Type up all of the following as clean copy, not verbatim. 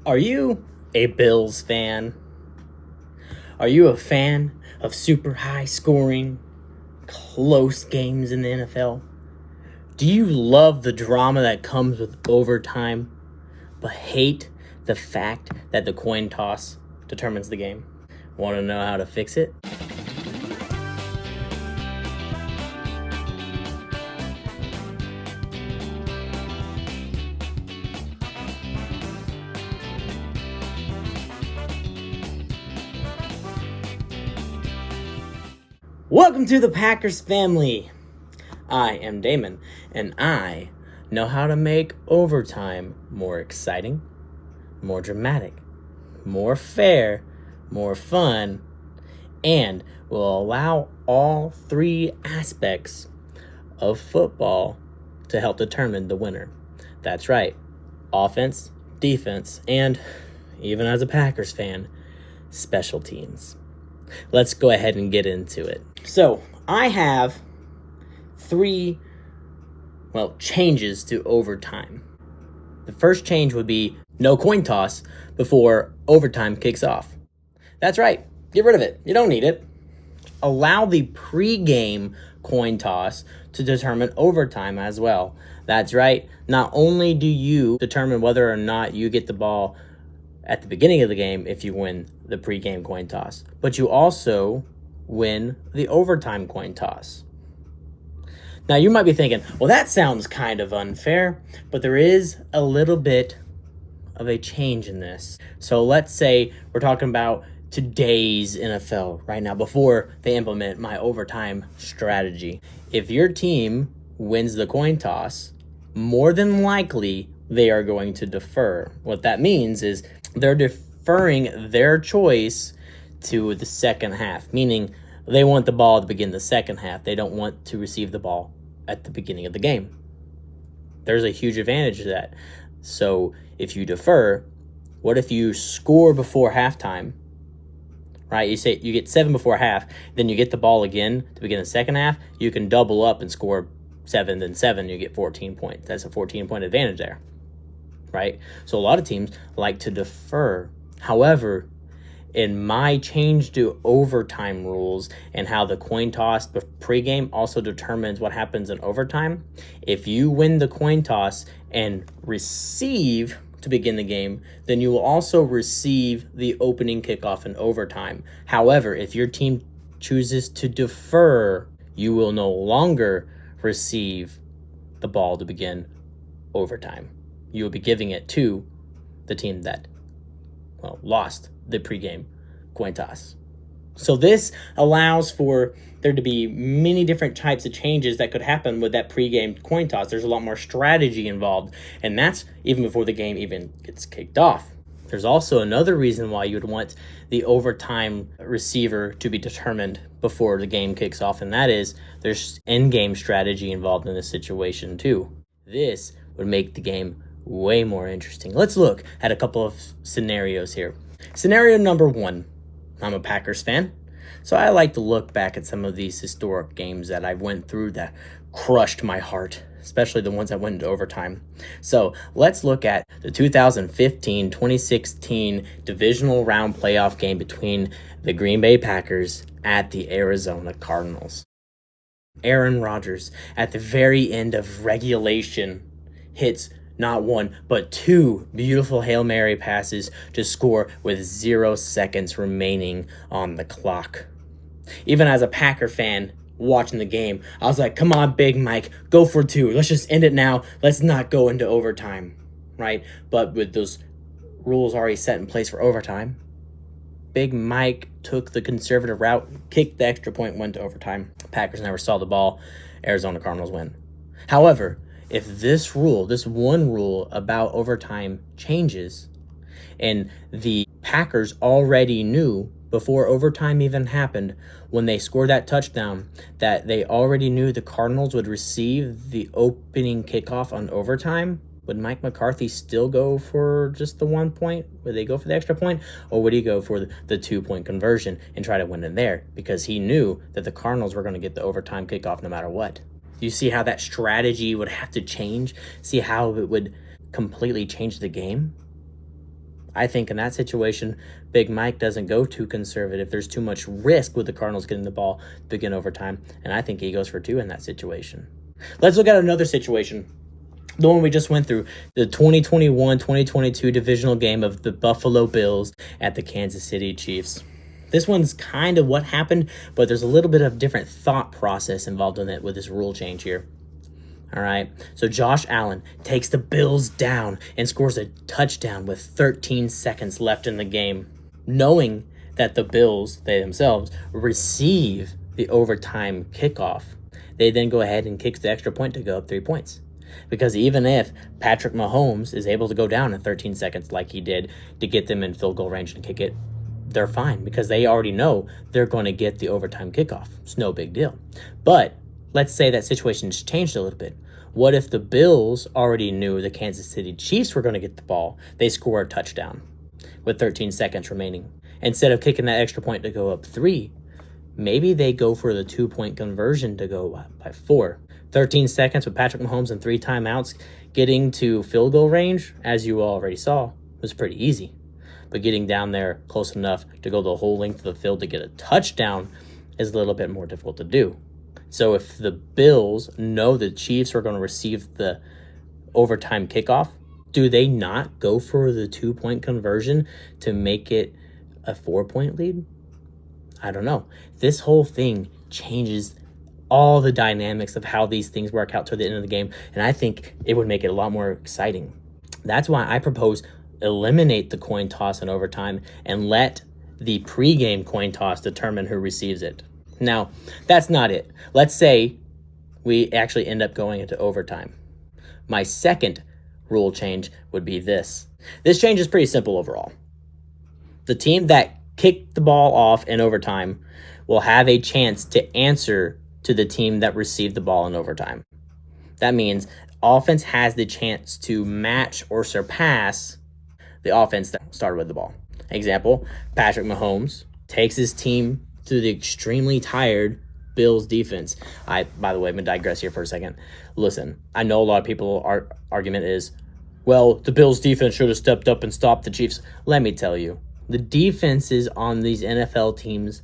Are you a Bills fan? Are you a fan of super high scoring, close games in the NFL? Do you love the drama that comes with overtime, but hate the fact that the coin toss determines the game? Want to know how to fix it? Welcome to the Packers family. I am Damon, and I know how to make overtime more exciting, more dramatic, more fair, more fun, and will allow all three aspects of football to help determine the winner. That's right, offense, defense, and even as a Packers fan, special teams. Let's go ahead and get into it. So, I have three, changes to overtime. The first change would be no coin toss before overtime kicks off. That's right. Get rid of it. You don't need it. Allow the pre-game coin toss to determine overtime as well. That's right. Not only do you determine whether or not you get the ball at the beginning of the game if you win the pre-game coin toss, but you also win the overtime coin toss. Now you might be thinking, well, that sounds kind of unfair, but there is a little bit of a change in this. So let's say we're talking about today's NFL right now before they implement my overtime strategy. If your team wins the coin toss, more than likely they are going to defer. What that means is they're deferring their choice to the second half, meaning they want the ball to begin the second half. They don't want to receive the ball at the beginning of the game. There's a huge advantage to that. So if you defer, what if you score before halftime, right? You say you get 7 before half, then you get the ball again to begin the second half. You can double up and score 7, then 7, you get 14 points. That's a 14-point advantage there, right? So a lot of teams like to defer. However, in my change to overtime rules and how the coin toss pregame also determines what happens in overtime, if you win the coin toss and receive to begin the game, then you will also receive the opening kickoff in overtime. However, if your team chooses to defer, you will no longer receive the ball to begin overtime. You will be giving it to the team that lost the pregame coin toss. So this allows for there to be many different types of changes that could happen with that pregame coin toss. There's a lot more strategy involved, and that's even before the game even gets kicked off. There's also another reason why you would want the overtime receiver to be determined before the game kicks off, and that is there's end-game strategy involved in this situation too. This would make the game way more interesting. Let's look at a couple of scenarios here. Scenario number 1, I'm a Packers fan, so I like to look back at some of these historic games that I went through that crushed my heart, especially the ones that went into overtime. So let's look at the 2015-2016 divisional round playoff game between the Green Bay Packers at the Arizona Cardinals. Aaron Rodgers, at the very end of regulation, hits not one, but 2 beautiful Hail Mary passes to score with 0 seconds remaining on the clock. Even as a Packer fan watching the game, I was like, come on, Big Mike, go for 2. Let's just end it now. Let's not go into overtime, right? But with those rules already set in place for overtime, Big Mike took the conservative route, kicked the extra point, went to overtime. Packers never saw the ball. Arizona Cardinals win. However, if this one rule about overtime changes, and the Packers already knew before overtime even happened, when they scored that touchdown, that they already knew the Cardinals would receive the opening kickoff on overtime, would Mike McCarthy still go for just the 1 point? Would they go for the extra point? Or would he go for the 2-point conversion and try to win it there? Because he knew that the Cardinals were going to get the overtime kickoff no matter what. You see how that strategy would have to change? See how it would completely change the game? I think in that situation, Big Mike doesn't go too conservative. There's too much risk with the Cardinals getting the ball to begin overtime, and I think he goes for 2 in that situation. Let's look at another situation. The one we just went through, the 2021-2022 divisional game of the Buffalo Bills at the Kansas City Chiefs. This one's kind of what happened, but there's a little bit of different thought process involved in it with this rule change here. All right, so Josh Allen takes the Bills down and scores a touchdown with 13 seconds left in the game, knowing that the Bills, they themselves, receive the overtime kickoff. They then go ahead and kick the extra point to go up 3 points. Because even if Patrick Mahomes is able to go down in 13 seconds like he did to get them in field goal range and kick it, they're fine because they already know they're going to get the overtime kickoff. It's no big deal. But let's say that situation's changed a little bit. What if the Bills already knew the Kansas City Chiefs were going to get the ball? They score a touchdown with 13 seconds remaining. Instead of kicking that extra point to go up 3, maybe they go for the 2-point conversion to go up by 4. 13 seconds with Patrick Mahomes and 3 timeouts. Getting to field goal range, as you already saw, was pretty easy. But getting down there close enough to go the whole length of the field to get a touchdown is a little bit more difficult to do. So if the Bills know the Chiefs are going to receive the overtime kickoff, do they not go for the 2-point conversion to make it a 4-point lead? I don't know. This whole thing changes all the dynamics of how these things work out to the end of the game, and I think it would make it a lot more exciting. That's why I propose eliminate the coin toss in overtime and let the pregame coin toss determine who receives it. Now, that's not it. Let's say we actually end up going into overtime. My second rule change would be this. This change is pretty simple overall. The team that kicked the ball off in overtime will have a chance to answer to the team that received the ball in overtime. That means offense has the chance to match or surpass the offense that started with the ball. Example, Patrick Mahomes takes his team to the extremely tired Bills defense. By the way, I'm going to digress here for a second. Listen, I know a lot of people, our argument is, well, the Bills defense should have stepped up and stopped the Chiefs. Let me tell you, the defenses on these NFL teams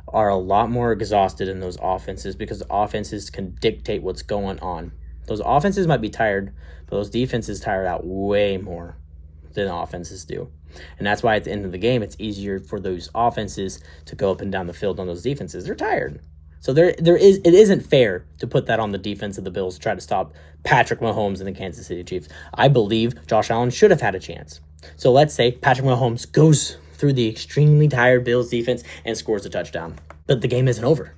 are a lot more exhausted than those offenses because the offenses can dictate what's going on. Those offenses might be tired, but those defenses tire out way more than offenses do. And that's why at the end of the game, it's easier for those offenses to go up and down the field on those defenses. They're tired. So it isn't fair to put that on the defense of the Bills to try to stop Patrick Mahomes and the Kansas City Chiefs. I believe Josh Allen should have had a chance. So let's say Patrick Mahomes goes through the extremely tired Bills defense and scores a touchdown. But the game isn't over.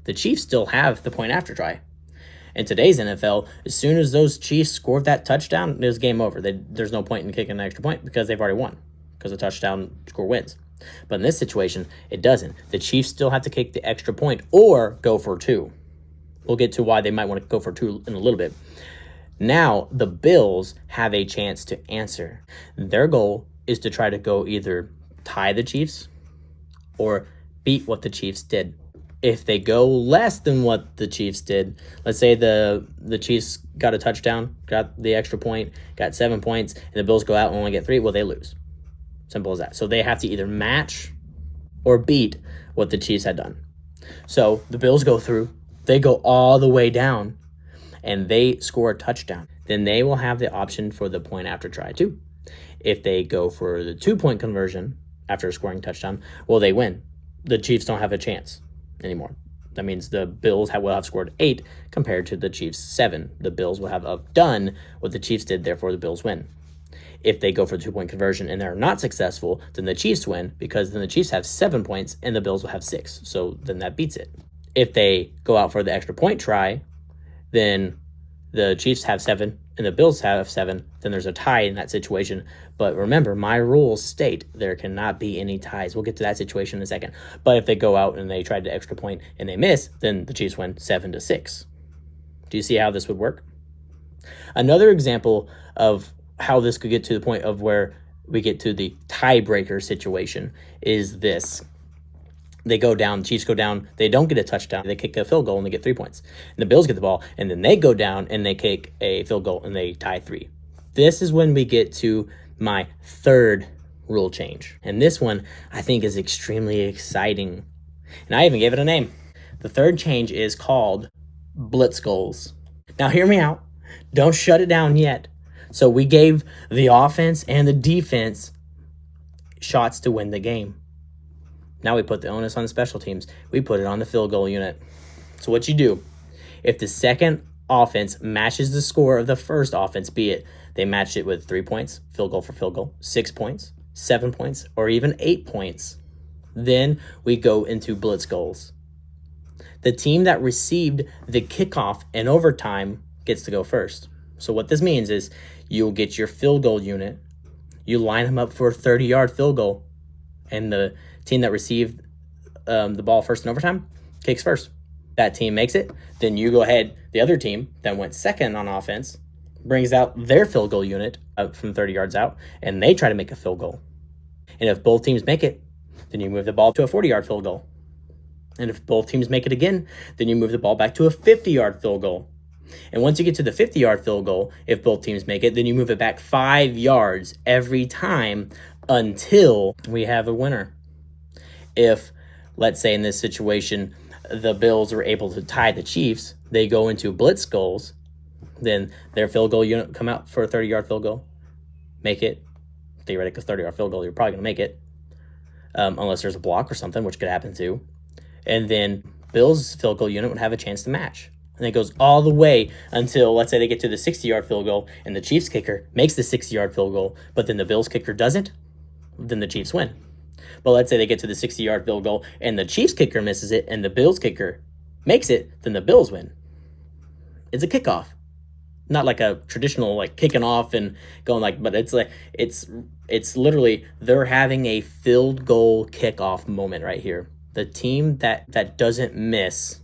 The Chiefs still have the point after try. In today's NFL, as soon as those Chiefs scored that touchdown, it was game over. There's no point in kicking an extra point because they've already won, because the touchdown score wins. But in this situation, it doesn't. The Chiefs still have to kick the extra point or go for 2. We'll get to why they might want to go for 2 in a little bit. Now, the Bills have a chance to answer. Their goal is to try to go either tie the Chiefs or beat what the Chiefs did. If they go less than what the Chiefs did, let's say the Chiefs got a touchdown, got the extra point, got 7 points, and the Bills go out and only get 3, well, they lose. Simple as that. So they have to either match or beat what the Chiefs had done. So the Bills go through, they go all the way down, and they score a touchdown. Then they will have the option for the point after try too. If they go for the 2-point conversion after scoring a touchdown, well, they win. The Chiefs don't have a chance anymore. That means the Bills will have scored 8 compared to the Chiefs 7. The Bills will have done what the Chiefs did, therefore the Bills win. If they go for the 2-point conversion and they're not successful, then the Chiefs win because then the Chiefs have 7 points and the Bills will have 6. So then that beats it. If they go out for the extra point try, then the Chiefs have 7 and the Bills have 7. Then there's a tie in that situation. But remember, my rules state there cannot be any ties. We'll get to that situation in a second. But if they go out and they tried the extra point and they miss, then the Chiefs win 7-6. Do you see how this would work? Another example of how this could get to the point of where we get to the tiebreaker situation is this. They go down, the Chiefs go down, they don't get a touchdown, they kick a field goal and they get 3 points. And the Bills get the ball, and then they go down and they kick a field goal and they tie 3. This is when we get to my third rule change. And this one I think is extremely exciting. And I even gave it a name. The third change is called blitz goals. Now hear me out. Don't shut it down yet. So we gave the offense and the defense shots to win the game. Now we put the onus on the special teams. We put it on the field goal unit. So what you do, if the second offense matches the score of the first offense, be it they matched it with 3 points, field goal for field goal, 6 points, 7 points, or even 8 points, then we go into blitz goals. The team that received the kickoff in overtime gets to go first. So what this means is you'll get your field goal unit, you line them up for a 30-yard field goal, and the team that received the ball first in overtime kicks first. That team makes it, then you go ahead. The other team that went second on offense brings out their field goal unit from 30 yards out, and they try to make a field goal. And if both teams make it, then you move the ball to a 40-yard field goal. And if both teams make it again, then you move the ball back to a 50-yard field goal. And once you get to the 50-yard field goal, if both teams make it, then you move it back 5 yards every time until we have a winner. If, let's say in this situation, the Bills are able to tie the Chiefs, they go into blitz goals, then their field goal unit come out for a 30-yard field goal, make it. Theoretically, a 30-yard field goal, you're probably going to make it, unless there's a block or something, which could happen too. And then Bills' field goal unit would have a chance to match. And it goes all the way until, let's say they get to the 60-yard field goal, and the Chiefs kicker makes the 60-yard field goal, but then the Bills kicker doesn't, then the Chiefs win. But let's say they get to the 60-yard field goal, and the Chiefs kicker misses it, and the Bills kicker makes it, then the Bills win. It's a kickoff. Not like a traditional like kicking off and going like, but it's like it's literally they're having a field goal kickoff moment right here. The team that doesn't miss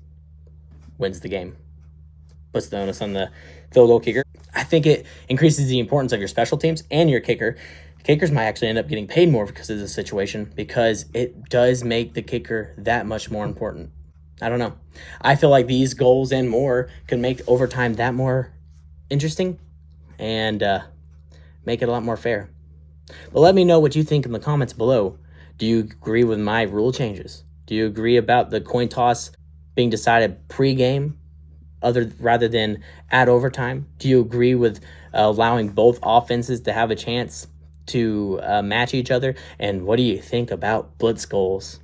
wins the game. Puts the onus on the field goal kicker. I think it increases the importance of your special teams and your kicker. Kickers might actually end up getting paid more because of this situation, because it does make the kicker that much more important. I don't know. I feel like these goals and more can make overtime that more interesting and make it a lot more fair. But let me know what you think in the comments below. Do you agree with my rule changes? Do you agree about the coin toss being decided pre-game rather than at overtime? Do you agree with allowing both offenses to have a chance to match each other? And what do you think about blitz goals?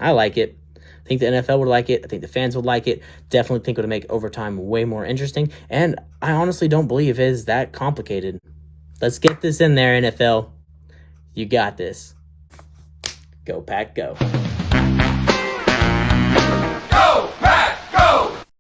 I like it. I think the NFL would like it. I think the fans would like it. Definitely think it would make overtime way more interesting. And I honestly don't believe it is that complicated. Let's get this in there, NFL. You got this. Go Pack, go.